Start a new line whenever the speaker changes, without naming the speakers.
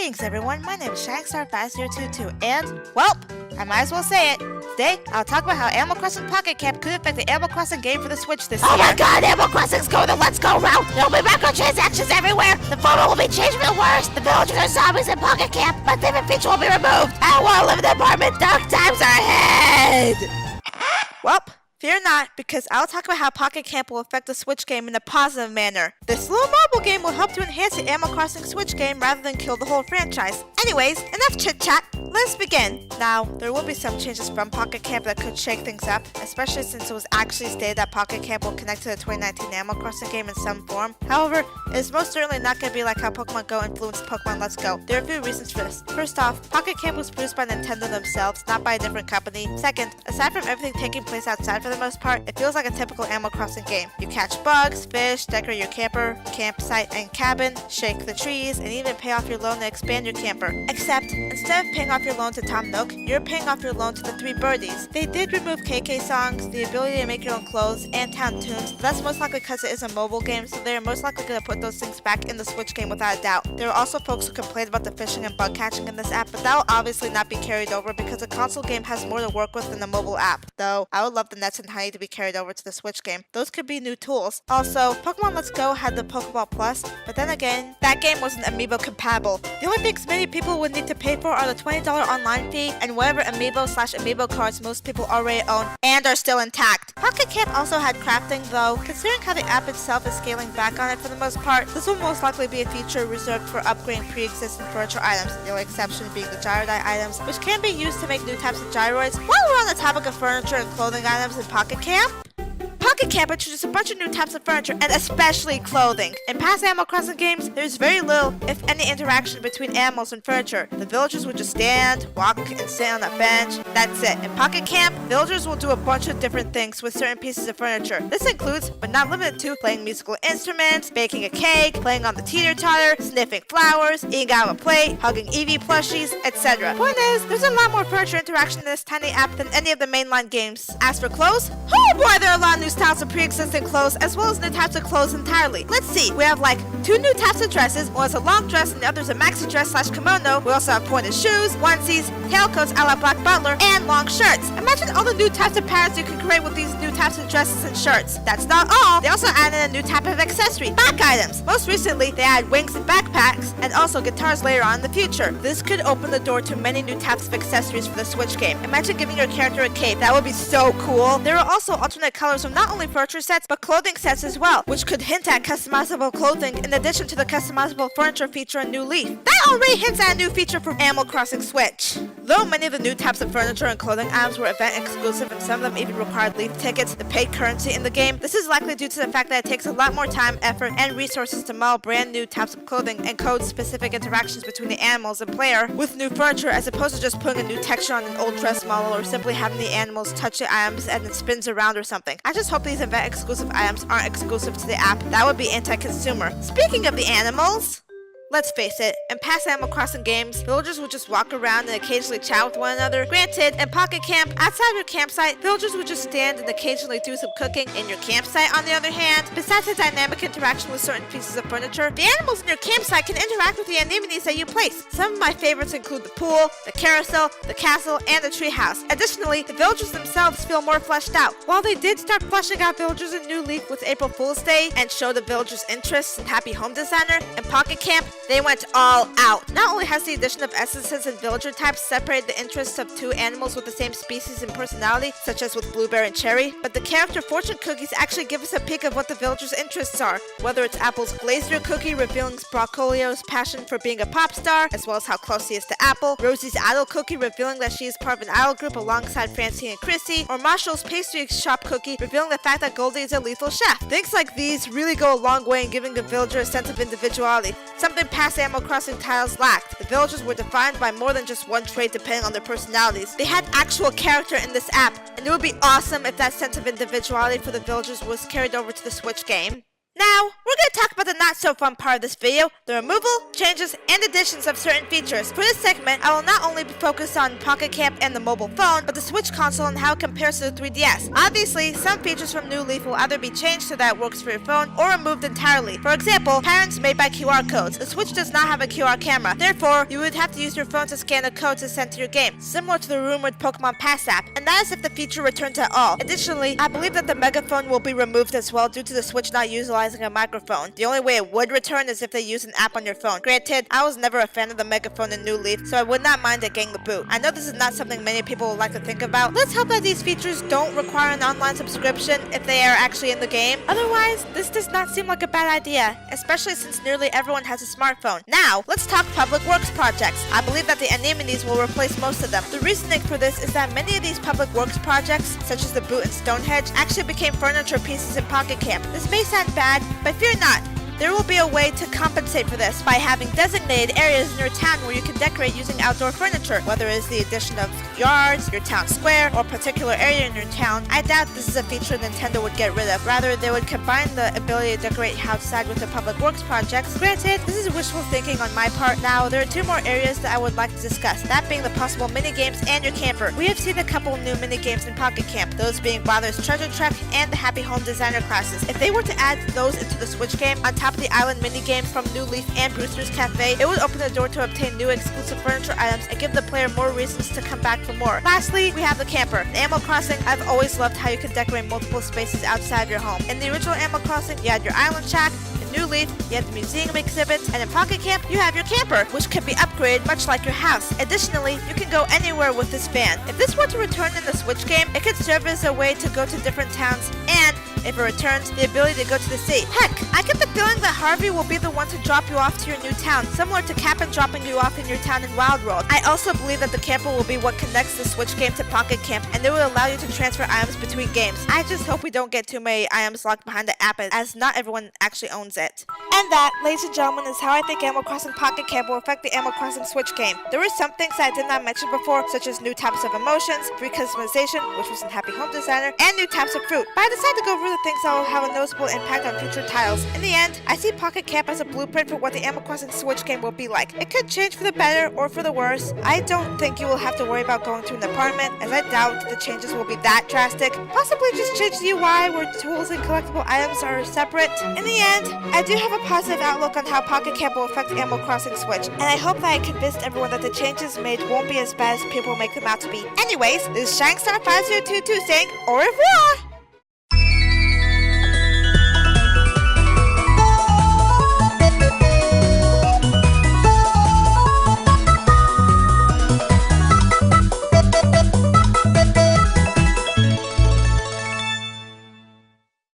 Greetings everyone, my name is ShiningStar5022 and, well, I might as well say it. Today, I'll talk about how Animal Crossing Pocket Camp could affect the Animal Crossing game for the Switch this year.
Oh my god, Animal Crossing's going the Let's Go route! There'll be microtransactions everywhere! The photo will be changed for the worse! The villagers are zombies in Pocket Camp! My favorite feature will be removed! I don't want to live in an apartment! Dark times are ahead!
Well, fear not, because I'll talk about how Pocket Camp will affect the Switch game in a positive manner. This little mobile game will help to enhance the Animal Crossing Switch game rather than kill the whole franchise. Anyways, enough chit-chat, let's begin. Now, there will be some changes from Pocket Camp that could shake things up, especially since it was actually stated that Pocket Camp will connect to the 2019 Animal Crossing game in some form. However, it is most certainly not going to be like how Pokemon Go influenced Pokemon Let's Go. There are a few reasons for this. First off, Pocket Camp was produced by Nintendo themselves, not by a different company. Second, aside from everything taking place outside for the most part, it feels like a typical Animal Crossing game. You catch bugs, fish, decorate your camper, campsite and cabin, shake the trees, and even pay off your loan to expand your camper. Except, instead of paying off your loan to Tom Nook, you're paying off your loan to the 3 birdies. They did remove KK songs, the ability to make your own clothes, and town tunes, but that's most likely because it is a mobile game, so they are most likely going to put those things back in the Switch game without a doubt. There are also folks who complained about the fishing and bug catching in this app, but that will obviously not be carried over because a console game has more to work with than a mobile app. Though, I would love the nets and honey to be carried over to the Switch game. Those could be new tools. Also, Pokemon Let's Go had the Pokeball Plus, but then again, that game wasn't Amiibo compatible. The only things many people would need to pay for are the $20 online fee and whatever Amiibo/Amiibo cards most people already own and are still intact. Pocket Camp also had crafting though. Considering how the app itself is scaling back on it for the most part, this will most likely be a feature reserved for upgrading pre-existing furniture items, the only exception being the gyrodite items, which can be used to make new types of gyroids. While we're on the topic of furniture and clothing items in Pocket Camp, Pocket Camp introduced a bunch of new types of furniture, and especially clothing. In past Animal Crossing games, there's very little, if any, interaction between animals and furniture. The villagers would just stand, walk, and sit on a bench. That's it. In Pocket Camp, villagers will do a bunch of different things with certain pieces of furniture. This includes, but not limited to, playing musical instruments, baking a cake, playing on the teeter-totter, sniffing flowers, eating out of a plate, hugging Eevee plushies, etc. Point is, there's a lot more furniture interaction in this tiny app than any of the mainline games. As for clothes, oh boy, there are a lot of new styles of pre-existing clothes as well as new types of clothes entirely. Let's see, we have like 2 new types of dresses. One is a long dress and the other is a maxi dress / kimono. We also have pointed shoes, onesies, tailcoats a la Black Butler, and long shirts. Imagine all the new types of patterns you can create with these new types of dresses and shirts. That's not all. They also added a new type of accessory, back items. Most recently, they added wings and backpacks, and also guitars later on in the future. This could open the door to many new types of accessories for the Switch game. Imagine giving your character a cape. That would be so cool. There are also alternate colors from not only furniture sets, but clothing sets as well, which could hint at customizable clothing in addition to the customizable furniture feature in New Leaf. That already hints at a new feature for Animal Crossing Switch. Though many of the new types of furniture and clothing items were event exclusive and some of them even required Leaf tickets, the paid currency in the game, this is likely due to the fact that it takes a lot more time, effort, and resources to model brand new types of clothing and code specific interactions between the animals and player with new furniture as opposed to just putting a new texture on an old dress model or simply having the animals touch the items and it spins around or something. I just hope these event exclusive items aren't exclusive to the app. That would be anti-consumer. Speaking of the animals, let's face it, in past Animal Crossing games, villagers would just walk around and occasionally chat with one another. Granted, in Pocket Camp, outside of your campsite, villagers would just stand and occasionally do some cooking. In your campsite, on the other hand, besides the dynamic interaction with certain pieces of furniture, the animals in your campsite can interact with the amenities that you place. Some of my favorites include the pool, the carousel, the castle, and the treehouse. Additionally, the villagers themselves feel more fleshed out. While they did start fleshing out villagers in New Leaf with April Fool's Day and show the villagers' interests in Happy Home Designer, in Pocket Camp, they went all out. Not only has the addition of essences and villager types separated the interests of 2 animals with the same species and personality, such as with Blueberry and Cherry, but the character fortune cookies actually give us a peek of what the villagers' interests are. Whether it's Apple's Glazier cookie revealing Broccolio's passion for being a pop star, as well as how close he is to Apple, Rosie's idol cookie revealing that she is part of an idol group alongside Francine and Chrissy, or Marshall's pastry shop cookie revealing the fact that Goldie is a lethal chef. Things like these really go a long way in giving the villager a sense of individuality, something past Animal Crossing titles lacked. The villagers were defined by more than just one trait depending on their personalities. They had actual character in this app, and it would be awesome if that sense of individuality for the villagers was carried over to the Switch game. Now, we're going to talk about the not-so-fun part of this video, the removal, changes, and additions of certain features. For this segment, I will not only be focused on Pocket Camp and the mobile phone, but the Switch console and how it compares to the 3DS. Obviously, some features from New Leaf will either be changed so that it works for your phone, or removed entirely. For example, patterns made by QR codes. The Switch does not have a QR camera, therefore, you would have to use your phone to scan a code to send to your game, similar to the rumored Pokemon Pass app, and that is if the feature returns at all. Additionally, I believe that the megaphone will be removed as well due to the Switch not utilizing a microphone. The only way it would return is if they use an app on your phone. Granted, I was never a fan of the megaphone in New Leaf, so I would not mind it getting the boot. I know this is not something many people would like to think about. Let's hope that these features don't require an online subscription if they are actually in the game. Otherwise, this does not seem like a bad idea, especially since nearly everyone has a smartphone. Now, let's talk public works projects. I believe that the anemones will replace most of them. The reasoning for this is that many of these public works projects, such as the boot in Stonehenge, actually became furniture pieces in Pocket Camp. This may sound bad, but fear not. There will be a way to compensate for this by having designated areas in your town where you can decorate using outdoor furniture, whether it is the addition of yards, your town square, or a particular area in your town. I doubt this is a feature Nintendo would get rid of. Rather, they would combine the ability to decorate outside with the public works projects. Granted, this is wishful thinking on my part. Now, there are two more areas that I would like to discuss, that being the possible mini-games and your camper. We have seen a couple new mini-games in Pocket Camp, those being Bother's Treasure Trek and the Happy Home Designer classes. If they were to add those into the Switch game, on top of the island minigames from New Leaf and Brewster's Cafe, it would open the door to obtain new exclusive furniture items and give the player more reasons to come back for more. Lastly, we have the camper. In Animal Crossing, I've always loved how you can decorate multiple spaces outside your home. In the original Animal Crossing, you had your island shack. In New Leaf, you have the museum exhibits, and in Pocket Camp, you have your camper, which can be upgraded much like your house. Additionally, you can go anywhere with this van. If this were to return in the Switch game, it could serve as a way to go to different towns, and if it returns, the ability to go to the sea. Heck, I get the feeling that Harvey will be the one to drop you off to your new town, similar to Cap'n dropping you off in your town in Wild World. I also believe that the camper will be what connects the Switch game to Pocket Camp, and it will allow you to transfer items between games. I just hope we don't get too many items locked behind the app, as not everyone actually owns it. And that, ladies and gentlemen, is how I think Animal Crossing Pocket Camp will affect the Animal Crossing Switch game. There were some things that I did not mention before, such as new types of emotions, free customization, which was in Happy Home Designer, and new types of fruit. But I decided to go over the things that will have a noticeable impact on future titles. In the end, I see Pocket Camp as a blueprint for what the Animal Crossing Switch game will be like. It could change for the better or for the worse. I don't think you will have to worry about going to an apartment, as I doubt the changes will be that drastic. Possibly just change the UI where tools and collectible items are separate. In the end, I do have a positive outlook on how Pocket Camp will affect Animal Crossing Switch, and I hope that I convinced everyone that the changes made won't be as bad as people make them out to be. Anyways, this is ShiningStar5022 saying au revoir!